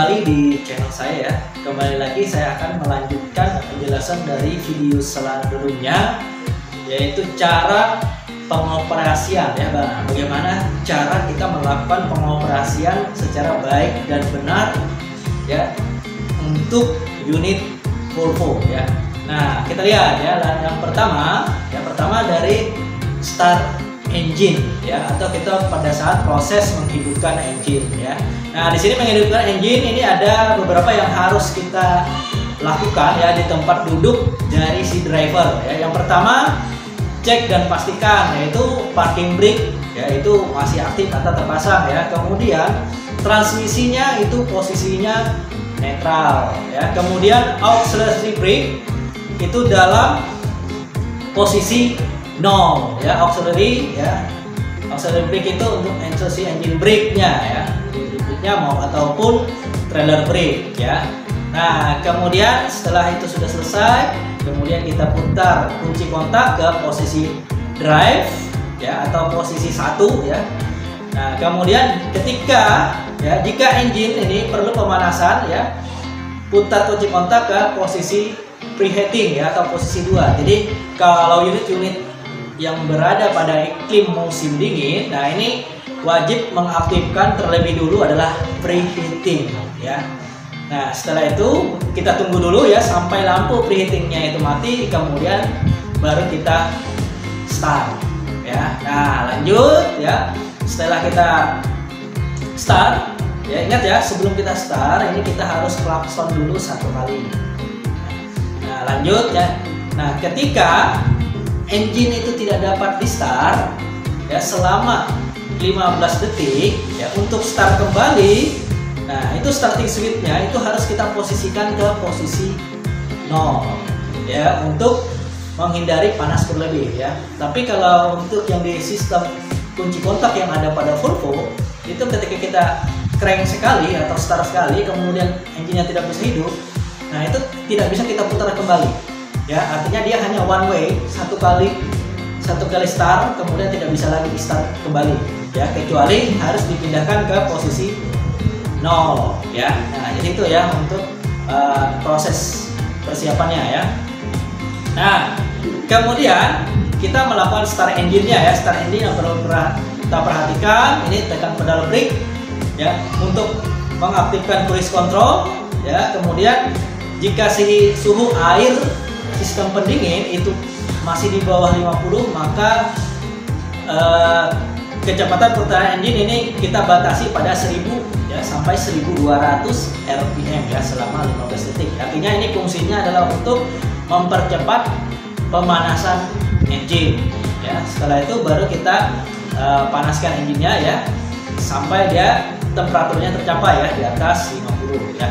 kembali di channel saya ya. Kembali lagi saya akan melanjutkan penjelasan dari video sebelumnya, yaitu cara pengoperasian ya Bang. Bagaimana cara kita melakukan pengoperasian secara baik dan benar ya untuk unit Volvo ya. Nah, kita lihat ya, yang pertama dari start engine ya, atau kita pada saat proses menghidupkan engine ya. Nah, di sini menghidupkan engine ini ada beberapa yang harus kita lakukan ya di tempat duduk dari si driver ya. Yang pertama, cek dan pastikan yaitu parking brake ya itu masih aktif atau terpasang ya. Kemudian transmisinya itu posisinya netral ya. Kemudian auxiliary brake itu dalam posisi 0 ya, auxiliary brake itu untuk si engine brake-nya ya, mau ataupun trailer brake ya. Nah, kemudian setelah itu sudah selesai, kemudian kita putar kunci kontak ke posisi drive ya atau posisi 1 ya. Nah, kemudian ketika ya jika engine ini perlu pemanasan ya, putar kunci kontak ke posisi preheating ya atau posisi 2. Jadi kalau unit-unit yang berada pada iklim musim dingin, nah ini wajib mengaktifkan terlebih dulu adalah preheating ya. Nah, setelah itu kita tunggu dulu ya sampai lampu preheatingnya itu mati, kemudian baru kita start ya. Nah, lanjut ya. Setelah kita start ya, ingat ya, sebelum kita start ini kita harus klakson dulu 1 kali. Nah, lanjut ya. Nah, ketika engine itu tidak dapat di start ya selama 15 detik ya, untuk start kembali, nah itu starting switch-nya itu harus kita posisikan ke posisi 0 ya untuk menghindari panas berlebih ya. Tapi kalau untuk yang di sistem kunci kontak yang ada pada Volvo itu ketika kita crank sekali atau start sekali kemudian engine-nya tidak bisa hidup, nah itu tidak bisa kita putar kembali ya, artinya dia hanya one way, satu kali start kemudian tidak bisa lagi di start kembali ya, kecuali harus dipindahkan ke posisi 0 ya. Nah, jadi itu ya untuk proses persiapannya ya. Nah, kemudian kita melakukan start engine-nya ya. Start engine yang perlu kita perhatikan, ini tekan pedal brake ya untuk mengaktifkan cruise control ya. Kemudian jika si suhu air sistem pendingin itu masih di bawah 50, maka kecepatan putaran engine ini kita batasi pada 1000 ya sampai 1200 rpm ya selama 15 detik. Artinya ini fungsinya adalah untuk mempercepat pemanasan engine ya. Setelah itu baru kita panaskan engine-nya ya sampai dia temperaturnya tercapai ya di atas 50 ya.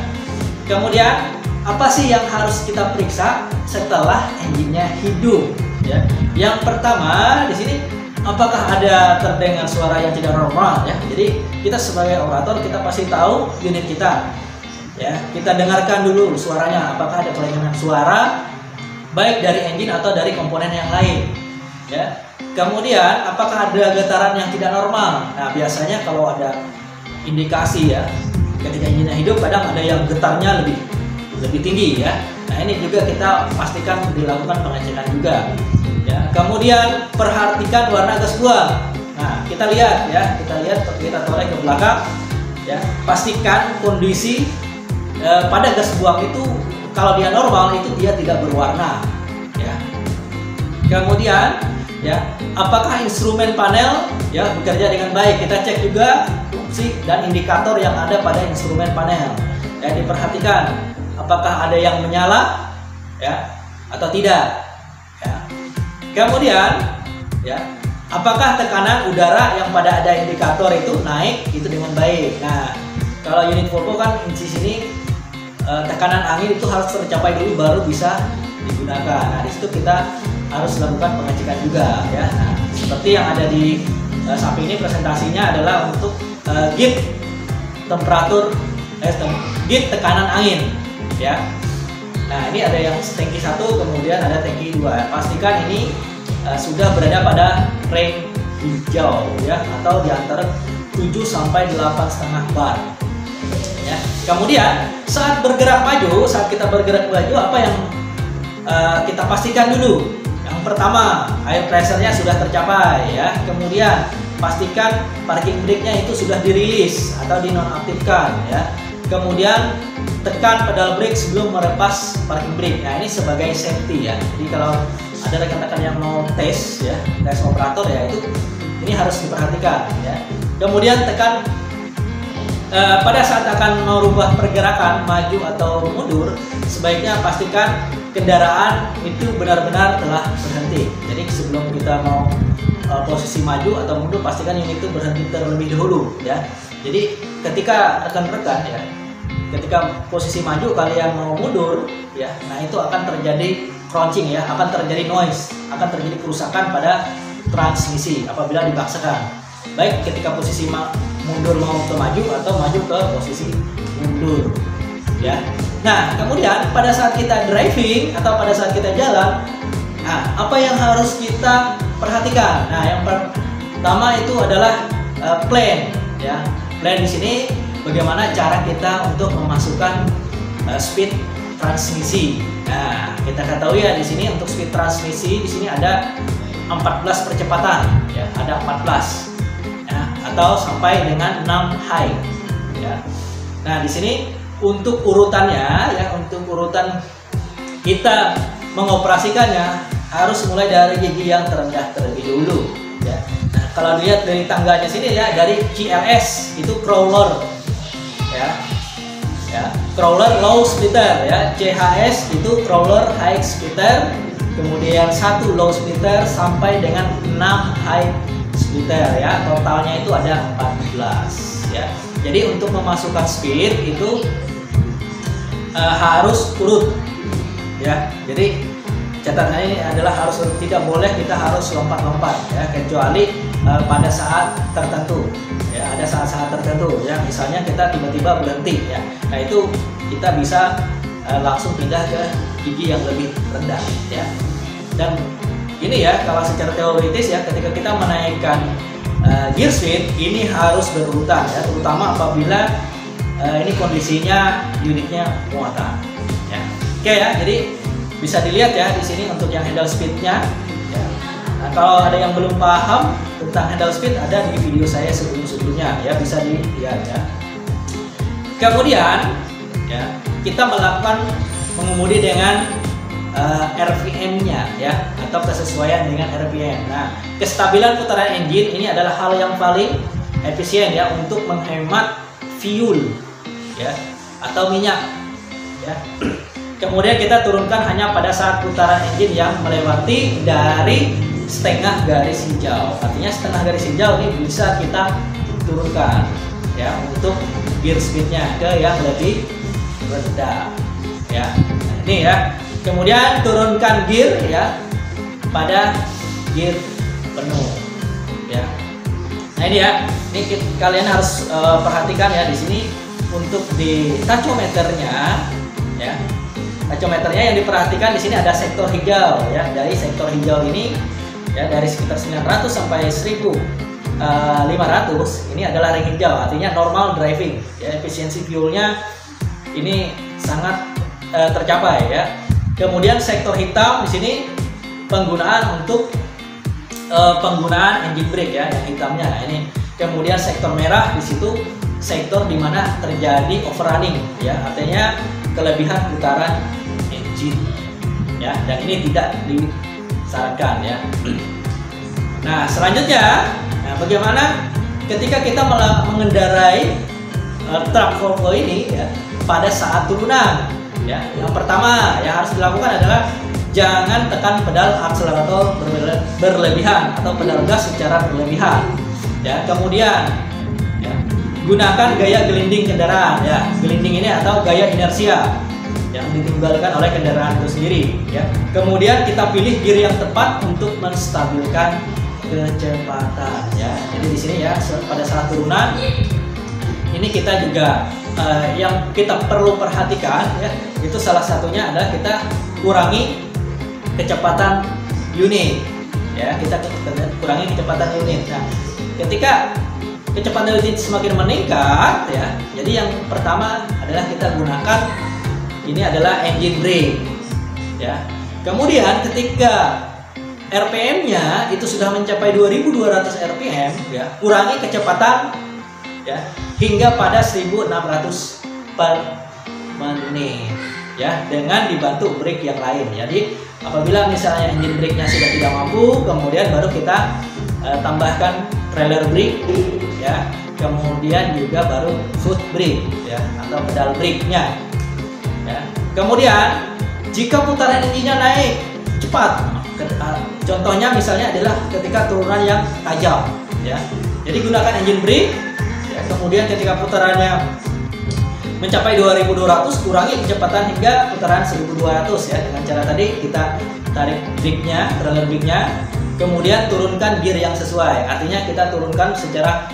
Kemudian apa sih yang harus kita periksa setelah engine-nya hidup ya? Yang pertama di sini, apakah ada terdengar suara yang tidak normal ya? Jadi kita sebagai operator kita pasti tahu unit kita ya. Kita dengarkan dulu suaranya, apakah ada kelainan suara baik dari engine atau dari komponen yang lain ya. Kemudian apakah ada getaran yang tidak normal? Nah, biasanya kalau ada indikasi ya ketika engine-nya hidup kadang ada yang getarnya lebih tinggi ya. Nah, ini juga kita pastikan dilakukan pengecekan juga ya. Kemudian perhatikan warna gas buang. Nah, kita lihat ya, kita torek ke belakang ya. Pastikan kondisi pada gas buang itu kalau dia normal itu dia tidak berwarna ya. Kemudian ya, apakah instrumen panel ya bekerja dengan baik? Kita cek juga fungsi dan indikator yang ada pada instrumen panel ya, diperhatikan apakah ada yang menyala ya atau tidak ya. Kemudian ya, apakah tekanan udara yang pada ada indikator itu naik itu dengan baik. Nah, kalau unit Volvo kan di sini tekanan angin itu harus tercapai dulu baru bisa digunakan. Nah, di situ kita harus lakukan pengecekan juga ya. Nah, seperti yang ada di samping ini presentasinya adalah untuk gauge temperatur gauge tekanan angin ya. Nah, ini ada yang tangki 1, kemudian ada tangki 2. Pastikan ini sudah berada pada range hijau ya, atau di antara 7 sampai 8,5 bar ya. Kemudian saat bergerak maju, saat kita bergerak maju, apa yang kita pastikan dulu? Yang pertama, air pressure-nya sudah tercapai ya. Kemudian pastikan parking brake-nya itu sudah dirilis atau dinonaktifkan ya. Kemudian tekan pedal brake sebelum melepas parking brake. Nah, ini sebagai safety ya. Jadi kalau ada rekan-rekan yang mau tes ya, tes operator ya, itu ini harus diperhatikan ya. Kemudian tekan pada saat akan merubah pergerakan maju atau mundur, sebaiknya pastikan kendaraan itu benar-benar telah berhenti. Jadi sebelum kita mau posisi maju atau mundur, pastikan unit itu berhenti terlebih dahulu ya. Jadi ketika rekan-rekan ya, ketika posisi maju kalian mau mundur ya, nah itu akan terjadi crunching ya, akan terjadi noise, akan terjadi kerusakan pada transmisi apabila dipaksakan. Baik ketika posisi mundur mau ke maju atau maju ke posisi mundur ya. Nah, kemudian pada saat kita driving atau pada saat kita jalan, nah apa yang harus kita perhatikan? Nah, yang pertama itu adalah plan ya. Plan di sini bagaimana cara kita untuk memasukkan speed transmisi. Nah, kita ketahui ya di sini untuk speed transmisi di sini ada 14 percepatan ya, ada 14 ya, atau sampai dengan 6 high ya. Nah, di sini untuk urutannya ya, untuk urutan kita mengoperasikannya harus mulai dari gigi yang terendah terlebih dahulu ya. Nah, kalau lihat dari tangganya sini ya, dari CLS itu crawler ya. Ya, crawler low splitter ya, CHS itu crawler high splitter, kemudian 1 low splitter sampai dengan 6 high splitter ya, totalnya itu ada 14 ya. Jadi untuk memasukkan speed itu harus urut ya. Jadi catatan ini adalah harus urut, tidak boleh kita harus lompat-lompat ya, kecuali pada saat tertentu ya, ada saat-saat tertentu ya, misalnya kita tiba-tiba berhenti ya. Nah, itu kita bisa langsung pindah ke gigi yang lebih rendah ya. Dan ini ya, kalau secara teoritis ya, ketika kita menaikkan gear speed ini harus berurutan ya, terutama apabila ini kondisinya unitnya muatan ya. Oke ya, jadi bisa dilihat ya di sini untuk yang handle speednya ya. Nah, kalau ada yang belum paham tentang handle speed, ada di video saya sebelumnya ya, bisa dilihat ya. Kemudian ya, kita melakukan mengemudi dengan RPM-nya ya, atau kesesuaian dengan RPM. Nah, kestabilan putaran engine ini adalah hal yang paling efisien ya untuk menghemat fuel ya, atau minyak ya. Kemudian kita turunkan hanya pada saat putaran engine yang melewati dari setengah garis hijau. Artinya setengah garis hijau ini bisa kita turunkan ya, untuk gear speednya ke yang lebih rendah ya. Nah, ini ya. Kemudian turunkan gear ya pada gear penuh ya. Nah, ini ya. Ini kalian harus perhatikan ya di sini untuk di tachometernya ya. Tachometernya yang diperhatikan di sini ada sektor hijau ya. Dari sektor hijau ini ya, dari sekitar 900 sampai 1500 ini adalah ring hijau, artinya normal driving ya, efisiensi fuelnya ini sangat tercapai ya. Kemudian sektor hitam di sini penggunaan untuk penggunaan engine brake ya, yang hitamnya. Nah, ini kemudian sektor merah di situ sektor di mana terjadi overrunning ya, artinya kelebihan putaran engine ya, dan ini tidak disarankan ya. Nah, selanjutnya, nah, bagaimana ketika kita mengendarai truk Volvo ini ya, pada saat turunan ya. Yang pertama yang harus dilakukan adalah jangan tekan pedal akselerator berlebihan atau pedal gas secara berlebihan ya. Kemudian ya, gunakan gaya gelinding kendaraan ya. Gelinding ini atau gaya inersia yang ditinggalkan oleh kendaraan itu sendiri ya. Kemudian kita pilih gear yang tepat untuk menstabilkan kecepatan ya. Jadi di sini ya, pada saat turunan ini kita juga yang kita perlu perhatikan ya, itu salah satunya adalah kita kurangi kecepatan unit ya, kita kurangi kecepatan unit. Nah, ketika kecepatan unit semakin meningkat ya, jadi yang pertama adalah kita gunakan ini adalah engine brake ya. Kemudian ketika RPM-nya itu sudah mencapai 2200 RPM ya, kurangi kecepatan ya hingga pada 1600 per menit ya, dengan dibantu brake yang lain. Jadi apabila misalnya engine brake-nya sudah tidak mampu, kemudian baru kita tambahkan trailer brake ya, kemudian juga baru foot brake ya atau pedal brake-nya ya. Kemudian jika putaran engine-nya naik cepat, contohnya misalnya adalah ketika turunan yang tajam ya, jadi gunakan engine brake ya. Kemudian ketika putarannya mencapai 2200, kurangi kecepatan hingga putaran 1200 ya, dengan cara tadi kita tarik brake-nya, trailer brake-nya, kemudian turunkan gear yang sesuai. Artinya kita turunkan secara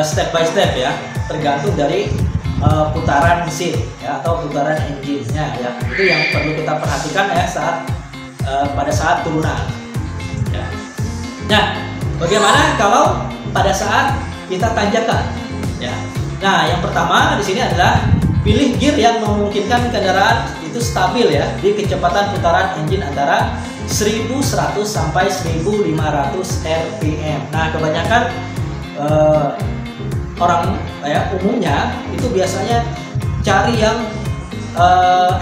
step by step ya, tergantung dari putaran mesin ya atau putaran engine-nya ya. Itu yang perlu kita perhatikan ya saat pada saat turunan ya. Nah, bagaimana kalau pada saat kita tanjakan ya? Nah, yang pertama di sini adalah pilih gear yang memungkinkan kendaraan itu stabil ya di kecepatan putaran engine antara 1100 sampai 1500 rpm. Nah, kebanyakan orang ya umumnya itu biasanya cari yang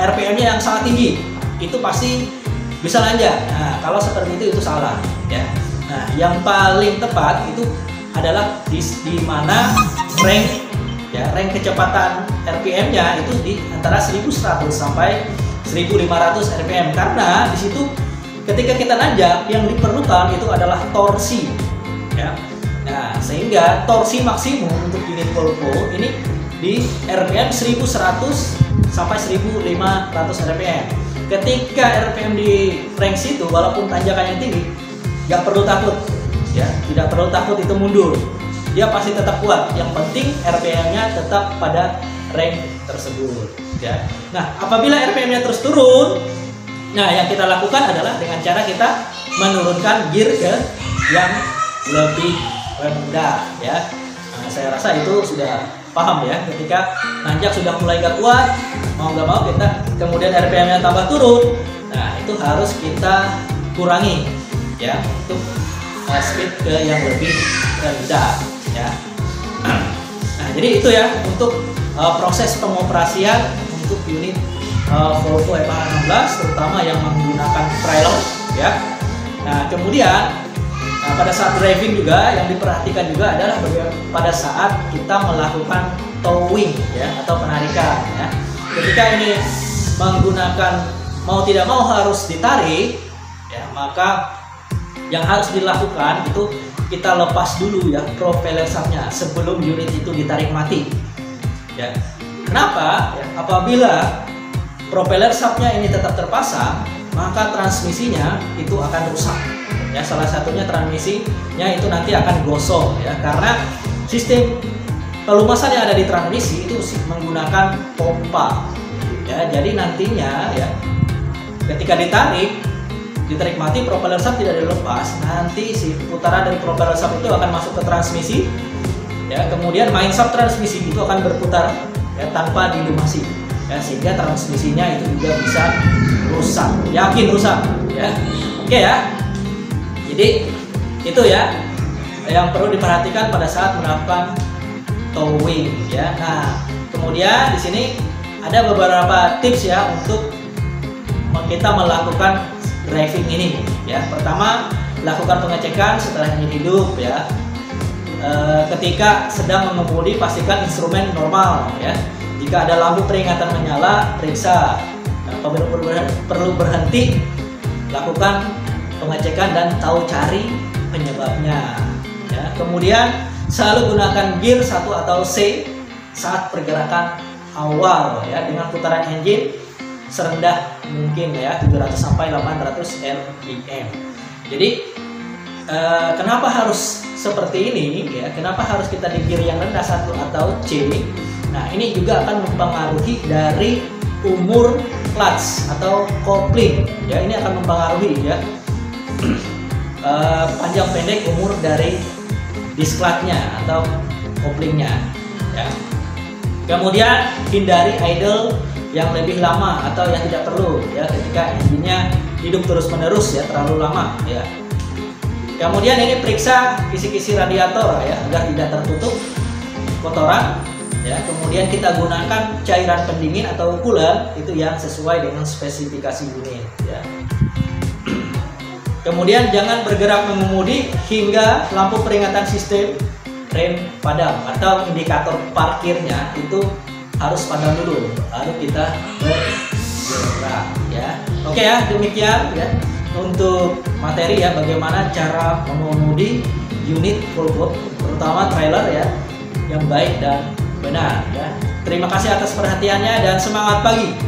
RPM-nya yang sangat tinggi, itu pasti bisa nanjak. Nah, kalau seperti itu salah ya. Nah, yang paling tepat itu adalah di mana rank ya, rank kecepatan RPM-nya itu di antara 1100 sampai 1500 rpm, karena di situ ketika kita nanjak yang diperlukan itu adalah torsi ya. Nah, sehingga torsi maksimum untuk unit Volvo ini di RPM 1100 sampai 1500 rpm. Ketika RPM di rank situ, walaupun tanjakannya tinggi, nggak perlu takut ya, tidak perlu takut itu mundur, dia pasti tetap kuat. Yang penting RPM-nya tetap pada rank tersebut ya. Nah, apabila RPM-nya terus turun, nah yang kita lakukan adalah dengan cara kita menurunkan gear ke yang lebih rendah ya. Nah, saya rasa itu sudah paham ya, ketika nanjak sudah mulai gak kuat, mau nggak mau kita kemudian RPM-nya tambah turun, nah itu harus kita kurangi ya untuk speed ke yang lebih rendah ya. Nah, jadi itu ya untuk proses pengoperasian untuk unit Volvo FH16 terutama yang menggunakan trailer ya. Nah, kemudian pada saat driving juga yang diperhatikan juga adalah pada saat kita melakukan towing ya atau penarikan ya. Ketika ini menggunakan mau tidak mau harus ditarik ya, maka yang harus dilakukan itu kita lepas dulu ya propeller shaftnya sebelum unit itu ditarik mati ya. Kenapa? Ya, apabila propeller shaftnya ini tetap terpasang, maka transmisinya itu akan rusak ya. Salah satunya transmisinya itu nanti akan gosong ya, karena sistem pelumasan yang ada di transmisi itu menggunakan pompa ya. Jadi nantinya ya ketika ditarik mati propeller shaft tidak dilepas, nanti si putaran dari propeller shaft itu akan masuk ke transmisi ya, kemudian main shaft transmisi itu akan berputar ya tanpa dilumasi ya, sehingga transmisinya itu juga bisa rusak, yakin rusak ya. Oke ya, jadi itu ya yang perlu diperhatikan pada saat melakukan towing ya. Nah, kemudian di sini ada beberapa tips ya untuk kita melakukan driving ini ya. Pertama, lakukan pengecekan setelah engine hidup ya. Ketika sedang mengemudi pastikan instrumen normal ya. Jika ada lampu peringatan menyala, periksa. Apabila perlu berhenti, lakukan pengecekan dan tahu cari penyebabnya ya. Kemudian selalu gunakan gear 1 atau C saat pergerakan awal ya, dengan putaran engine serendah mungkin ya, 700 sampai 800 rpm. Jadi kenapa harus seperti ini ya? Kenapa harus kita di gear yang rendah 1 atau C? Nah, ini juga akan mempengaruhi dari umur clutch atau kopling ya. Ini akan mempengaruhi ya panjang pendek umur dari disk clutch-nya atau koplingnya ya. Kemudian hindari idle yang lebih lama atau yang tidak perlu ya, ketika engine-nya hidup terus-menerus ya, terlalu lama ya. Kemudian ini periksa kisi-kisi radiator ya, agar tidak tertutup kotoran ya. Kemudian kita gunakan cairan pendingin atau coolant itu yang sesuai dengan spesifikasi unit ya. Kemudian jangan bergerak mengemudi hingga lampu peringatan sistem rem padam atau indikator parkirnya itu harus padam dulu, baru kita bergerak ya. Oke ya, demikian ya untuk materi ya, bagaimana cara mengemudi unit full box terutama trailer ya yang baik dan benar ya. Terima kasih atas perhatiannya dan semangat pagi.